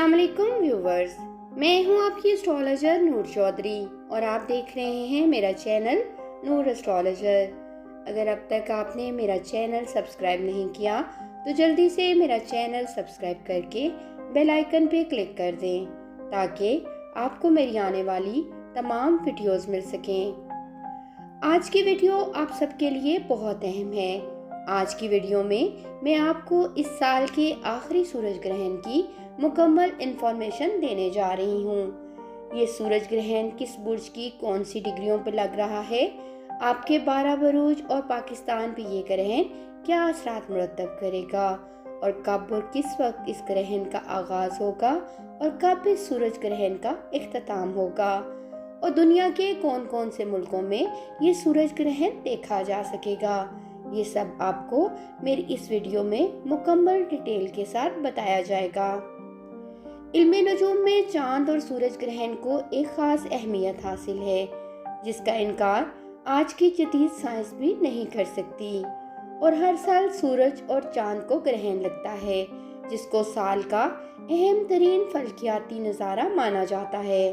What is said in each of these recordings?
अस्सलाम वालेकुम व्यूवर्स, मैं हूं आपकी एस्ट्रोलॉजर नूर चौधरी और आप देख रहे हैं मेरा चैनल नूर एस्ट्रोलॉजर। अगर अब तक आपने मेरा चैनल सब्सक्राइब नहीं किया तो जल्दी से मेरा चैनल सब्सक्राइब करके बेल आइकन पे क्लिक कर दें ताकि आपको मेरी आने वाली तमाम वीडियोस मिल सकें। आज की वीडियो आप सबके लिए बहुत अहम है। आज की वीडियो में मैं आपको इस साल के आखिरी सूरज ग्रहण की मुकम्मल इंफॉर्मेशन देने जा रही हूँ। ये सूरज ग्रहण किस बुर्ज की कौन सी डिग्रियों पर लग रहा है, आपके 12 बुर्ज और पाकिस्तान पे ये ग्रहण क्या असरात मुरतब करेगा और कब और किस वक्त इस ग्रहण का आगाज होगा और कब इस सूरज ग्रहण का इख्तिताम होगा और दुनिया के कौन कौन से मुल्कों में ये सूरज ग्रहण देखा जा सकेगा, ये सब आपको मेरी इस वीडियो में मुकम्मल डिटेल के साथ बताया जाएगा। इल्मे नजूम में चांद और सूरज ग्रहण को एक खास अहमियत हासिल है जिसका इनकार आज की जदीद साइंस भी नहीं कर सकती। और हर साल सूरज और चांद को ग्रहण लगता है जिसको साल का अहम तरीन फल्कियाती नज़ारा माना जाता है।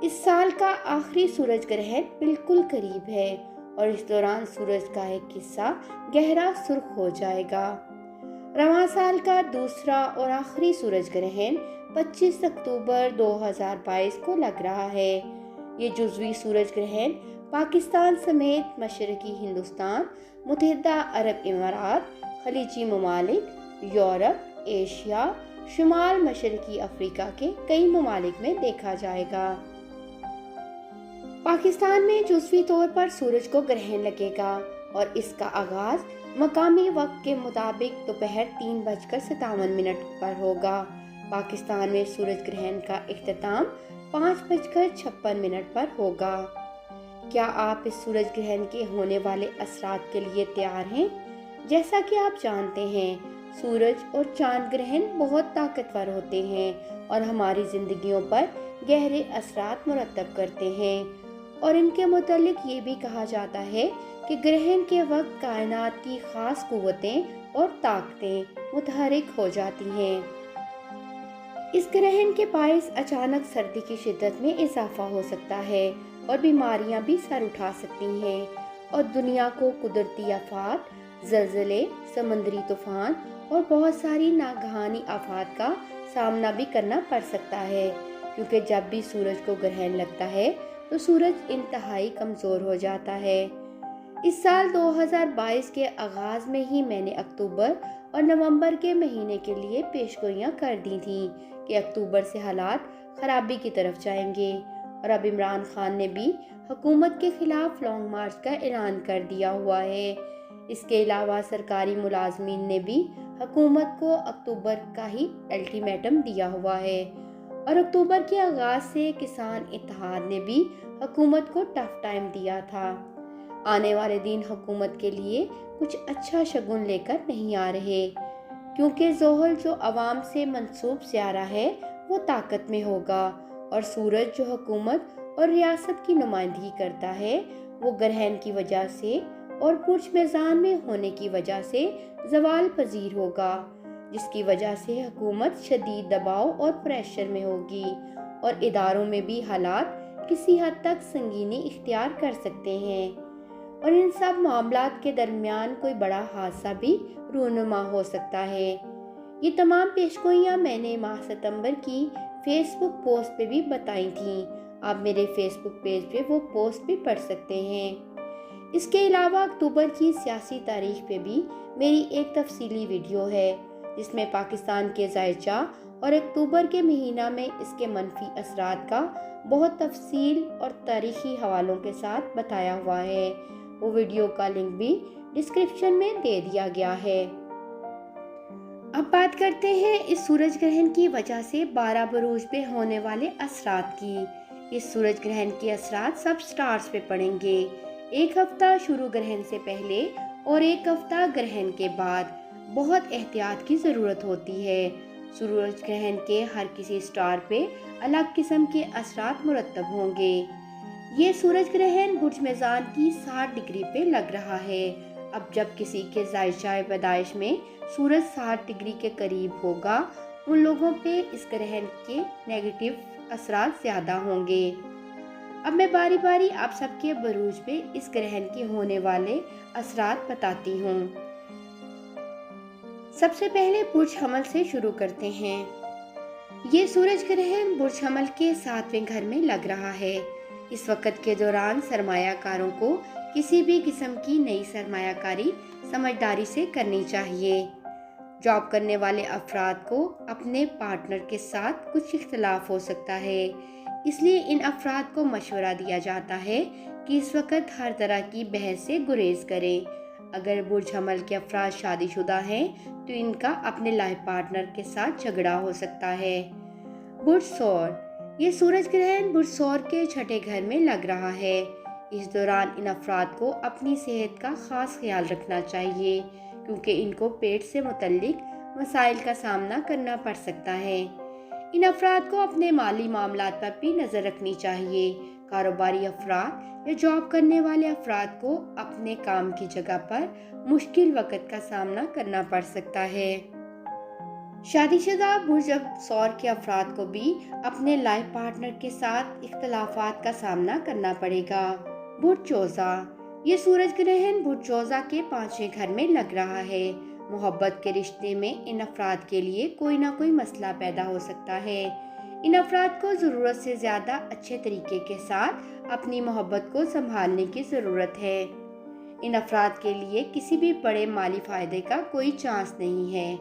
इस साल का आखिरी सूरज ग्रहण बिल्कुल करीब है और इस दौरान सूरज का एक हिस्सा गहरा सुर्ख हो जाएगा। रवां साल का दूसरा और आखिरी सूरज ग्रहण 25 अक्टूबर 2022 को लग रहा है। ये जुज़वी सूरज ग्रहण पाकिस्तान समेत मशरकी हिंदुस्तान, मुत्तहिदा अरब इमारात, खलीजी ममालिक, यूरोप, एशिया, शुमाल मशरकी अफ्रीका के कई ममालिक में देखा जाएगा। पाकिस्तान में जुज़वी तौर पर सूरज को ग्रहण लगेगा और इसका आगाज मकामी वक्त के मुताबिक दोपहर 3:57 पर होगा। पाकिस्तान में सूरज ग्रहण का इख्तिताम 5:56 पर होगा। क्या आप इस सूरज ग्रहण के होने वाले असरात के लिए तैयार हैं? जैसा कि आप जानते हैं, सूरज और चांद ग्रहण बहुत ताकतवर होते हैं और हमारी जिंदगियों पर गहरे असरात मुरतब करते हैं और इनके मुतालिक ये भी कहा जाता है कि ग्रहण के वक्त कायनात की खास कुव्वतें और ताकतें मुतहरिक हो जाती हैं। इस ग्रहण के बायस अचानक सर्दी की शिद्दत में इजाफा हो सकता है और बीमारियां भी सर उठा सकती हैं और दुनिया को कुदरती आफात, ज़लज़ले, समंदरी तूफान और बहुत सारी नागहानी आफात का सामना भी करना पड़ सकता है, क्योंकि जब भी सूरज को ग्रहण लगता है तो सूरज इंतहाई कमज़ोर हो जाता है। इस साल 2022 के आगाज़ में ही मैंने अक्टूबर और नवंबर के महीने के लिए पेशगोइयाँ कर दी थी कि अक्टूबर से हालात ख़राबी की तरफ जाएंगे और अब इमरान खान ने भी हुकूमत के खिलाफ लॉन्ग मार्च का ऐलान कर दिया हुआ है। इसके अलावा सरकारी मुलाजमीन ने भी हुकूमत को अक्टूबर का ही अल्टीमेटम दिया हुआ है और अक्टूबर के आगाज से किसान इत्तेहाद ने भी हुकूमत को टफ टाइम दिया था। आने वाले दिन हुकूमत के लिए कुछ अच्छा शगुन लेकर नहीं आ रहे, क्योंकि ज़ोहल जो अवाम से मंसूब स्यारा है वो ताकत में होगा और सूरज जो हुकूमत और रियासत की नुमाइंदगी करता है वो ग्रहण की वजह से और बुर्ज मेज़ान में होने की वजह से ज़वाल पजीर होगा, जिसकी वजह से हुकूमत शदीद दबाव और प्रेशर में होगी और इदारों में भी हालात किसी हद तक संगीनी इख्तियार कर सकते हैं और इन सब मामलात के दरमियान कोई बड़ा हादसा भी रूनुमा हो सकता है। ये तमाम पेशगोइयाँ मैंने माह सितंबर की फेसबुक पोस्ट पे भी बताई थी। आप मेरे फेसबुक पेज पे वो पोस्ट भी पढ़ सकते हैं। इसके अलावा अक्टूबर की सियासी तारीख पे भी मेरी एक तफसीली वीडियो है जिसमें पाकिस्तान के ज़ायचा और अक्टूबर के महीना में इसके मनफी असरात का बहुत तफसील और तारीखी हवालों के साथ बताया हुआ है। वो वीडियो का लिंक भी डिस्क्रिप्शन में दे दिया गया है। अब बात करते हैं इस सूरज ग्रहण की वजह से 12 बुरूज पे होने वाले असरात की। इस सूरज ग्रहण के असरात सब स्टार्स पे पड़ेंगे। एक हफ्ता शुरू ग्रहण से पहले और एक हफ्ता ग्रहण के बाद बहुत एहतियात की ज़रूरत होती है। सूरज ग्रहण के हर किसी स्टार पे अलग किस्म के असरात मुरतब होंगे। ये सूरज ग्रहण बुर्ज मेज़ान की 60 डिग्री पे लग रहा है। अब जब किसी के जायशाए पैदाइश में सूरज 60 डिग्री के करीब होगा उन लोगों पे इस ग्रहण के नेगेटिव असरात ज़्यादा होंगे। अब मैं बारी बारी आप सबके बरूज पे इस ग्रहण के होने वाले असरात बताती हूँ। सबसे पहले बुर्ज हमल से शुरू करते हैं। ये सूरज ग्रहण बुर्ज हमल के 7वें घर में लग रहा है। इस वक्त के दौरान सरमायाकारों को किसी भी किस्म की नई सरमायाकारी समझदारी से करनी चाहिए। जॉब करने वाले अफराद को अपने पार्टनर के साथ कुछ इख्तलाफ हो सकता है, इसलिए इन अफराद को मशवरा दिया जाता है कि इस वक्त हर तरह की बहस से गुरेज करें। अगर बुर्ज हमल के अफराद शादीशुदा हैं तो इनका अपने लाइफ पार्टनर के साथ झगड़ा हो सकता है। बुर्ज सौर, ये सूरज ग्रहण बुर्ज सौर के 6ठे घर में लग रहा है। इस दौरान इन अफराद को अपनी सेहत का खास ख्याल रखना चाहिए, क्योंकि इनको पेट से मुतल्लिक मसाइल का सामना करना पड़ सकता है। इन अफराद को अपने माली मामलात पर भी नज़र रखनी चाहिए। कारोबारी अफराद या जॉब करने वाले अफराद को अपने काम की जगह पर मुश्किल वक्त का सामना करना पड़ सकता है। शादीशुदा बुर्ज सौर के अफराद को भी अपने लाइफ पार्टनर के साथ इख्तलाफात का सामना करना पड़ेगा। बुर्ज चौजा, ये सूरज ग्रहण बुर्ज चौजा के 5वें घर में लग रहा है। मोहब्बत के रिश्ते में इन अफराद के लिए कोई ना कोई मसला पैदा हो सकता है। इन अफराद को ज़रूरत से ज़्यादा अच्छे तरीके के साथ अपनी मोहब्बत को संभालने की ज़रूरत है। इन अफराद के लिए किसी भी बड़े माली फ़ायदे का कोई चांस नहीं है।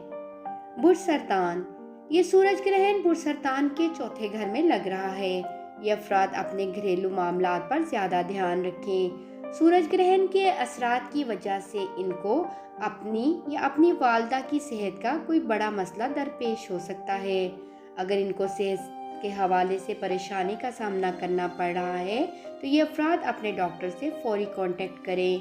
बुर्ज सरतान, ये सूरज ग्रहण बुर्ज सरतान के 4थे घर में लग रहा है। ये अफराद अपने घरेलू मामलात पर ज़्यादा ध्यान रखें। सूरज ग्रहण के असरात की वजह से इनको अपनी वालदा की सेहत का कोई बड़ा मसला दरपेश हो सकता है। अगर इनको सेहत के हवाले से परेशानी का सामना करना पड़ रहा है तो ये अफराद अपने डॉक्टर से फौरी कांटेक्ट करें।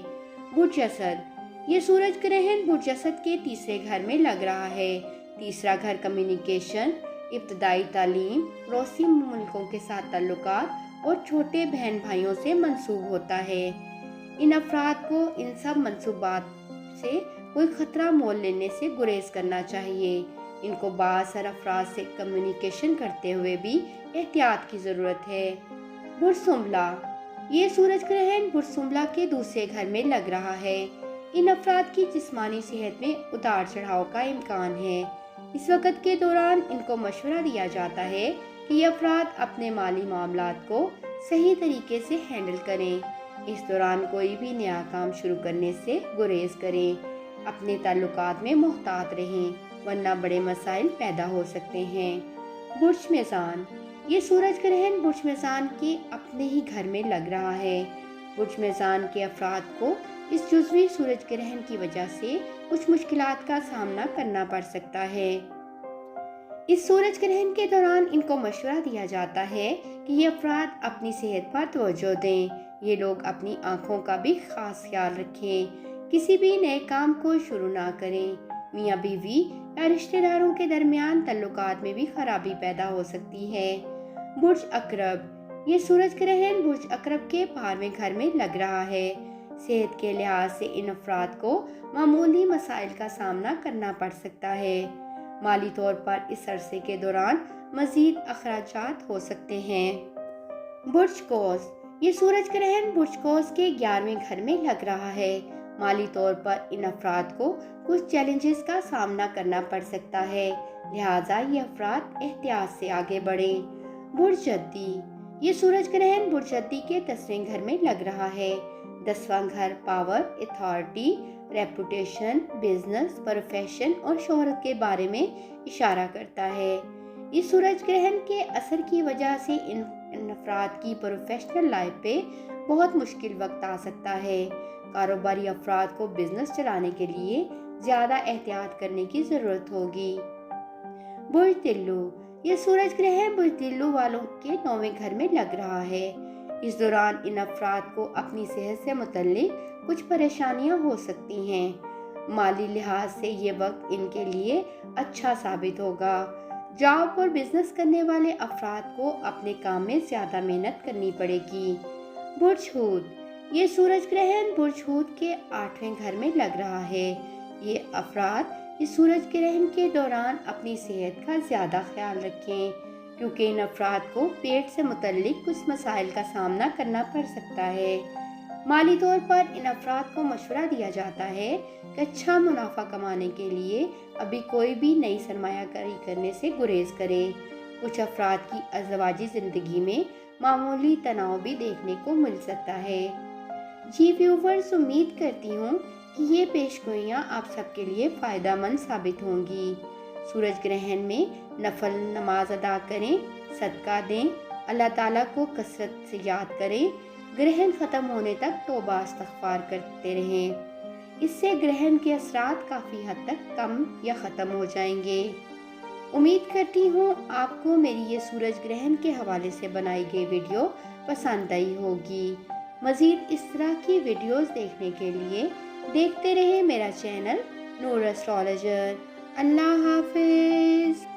बुर्ज असद, ये सूरज ग्रहण बुर्ज असद के 3रे घर में लग रहा है। तीसरा घर कम्युनिकेशन, इब्तदाई तालीम, पड़ोसी मुल्कों के साथ ताल्लुकात और छोटे बहन भाइयों से मंसूब होता है। इन अफराद को इन सब मंसूबात से कोई ख़तरा मोल लेने से गुरेज करना चाहिए। इनको बाअसर अफराद से कम्युनिकेशन करते हुए भी एहतियात की ज़रूरत है। बुर्ज सुंबला, ये सूरज ग्रहण बुर्ज सुंबला के 2रे घर में लग रहा है। इन अफराद की जिस्मानी सेहत में उतार चढ़ाव का इम्कान है। इस वक्त के दौरान इनको मशवरा दिया जाता है कि ये अफराद अपने माली मामलात को सही तरीके से हैंडल करें। इस दौरान कोई भी नया काम शुरू करने से गुरेज करें। अपने ताल्लुकात में मोहतात रहें, वरना बड़े मसाइल पैदा हो सकते हैं। बुर्ज मेज़ान, ये सूरज ग्रहण बुर्ज मेज़ान के अपने ही घर में लग रहा है। बुर्ज मेज़ान के अफराद को इस जुज़वी सूरज ग्रहण की वजह से कुछ मुश्किलात का सामना करना पड़ सकता है। इस सूरज ग्रहण के दौरान इनको मशवरा दिया जाता है कि ये अफराद अपनी सेहत पर तवज्जो दें। ये लोग अपनी आँखों का भी खास ख्याल रखें। किसी भी नए काम को शुरू ना करें। मियाँ बीवी या रिश्तेदारों के दरमियान तल्लुकात में भी खराबी पैदा हो सकती है। बुर्ज अकरब, ये सूरज ग्रहण बुर्ज अकरब के 12वें घर में लग रहा है। सेहत के लिहाज से इन अफराद को मामूली मसाइल का सामना करना पड़ सकता है। माली तौर पर इस अरसे के दौरान मजीद अखराजात हो सकते हैं। बुर्ज कौस, ये सूरज ग्रहण बुर्ज कौस के 11वें घर में लग रहा है। माली तौर पर इन अफराद को कुछ चैलेंजेस का सामना करना पड़ सकता है, लिहाजा ये अफराद एहतियात से आगे बढ़ें। बुर्ज जद्दी, ये सूरज ग्रहण बुर्ज जद्दी के 10वें घर में लग रहा है। 10वां घर power, authority, reputation, business, profession और शोहरत के बारे में इशारा करता है। इस सूरज ग्रहण के असर की वजह से इन अफराद की प्रोफेशनल लाइफ पे बहुत मुश्किल वक्त आ सकता है। कारोबारी अफराद को बिजनेस चलाने के लिए ज़्यादा एहतियात करने की ज़रूरत होगी। बुर्ज तिल्लू, ये सूरज ग्रहण बुर्ज तिल्लू वालों के 9वें घर में लग रहा है। इस दौरान इन अफराद को अपनी सेहत से मुतल्लिक कुछ परेशानियां हो सकती हैं। माली लिहाज से ये वक्त इनके लिए अच्छा साबित होगा। जॉब और बिजनेस करने वाले अफराद को अपने काम में ज़्यादा मेहनत करनी पड़ेगी। बुर्ज हूत, ये सूरज ग्रहण बुर्ज हूत के 8वें घर में लग रहा है। ये अफराद इस सूरज ग्रहण के दौरान अपनी सेहत का ज़्यादा ख्याल रखें, क्योंकि इन अफराद को पेट से मुतल्लिक कुछ मसाइल का सामना करना पड़ सकता है। माली तौर पर इन अफराद को मशवरा दिया जाता है कि अच्छा मुनाफा कमाने के लिए अभी कोई भी नई सरमायाकारी करने से गुरेज करे। कुछ अफराद की अज़वाजी ज़िंदगी में मामूली तनाव भी देखने को मिल सकता है। जी व्यूवर्स, उम्मीद करती हूँ कि ये पेशगोइयाँ आप सबके लिए फ़ायदेमंद साबित होंगी। सूरज ग्रहण में नफल नमाज अदा करें, सदका दें, अल्लाह ताला को कसरत से याद करें, ग्रहण ख़त्म होने तक तौबा इस्तग़फ़ार करते रहें। इससे ग्रहण के असरात काफ़ी हद तक कम या ख़त्म हो जाएंगे। उम्मीद करती हूँ आपको मेरी ये सूरज ग्रहण के हवाले से बनाई गई वीडियो पसंद आई होगी। मज़ीद इस तरह की वीडियोस देखने के लिए देखते रहें मेरा चैनल नूर एस्ट्रोलॉजर। अल्लाह हाफ़िज़।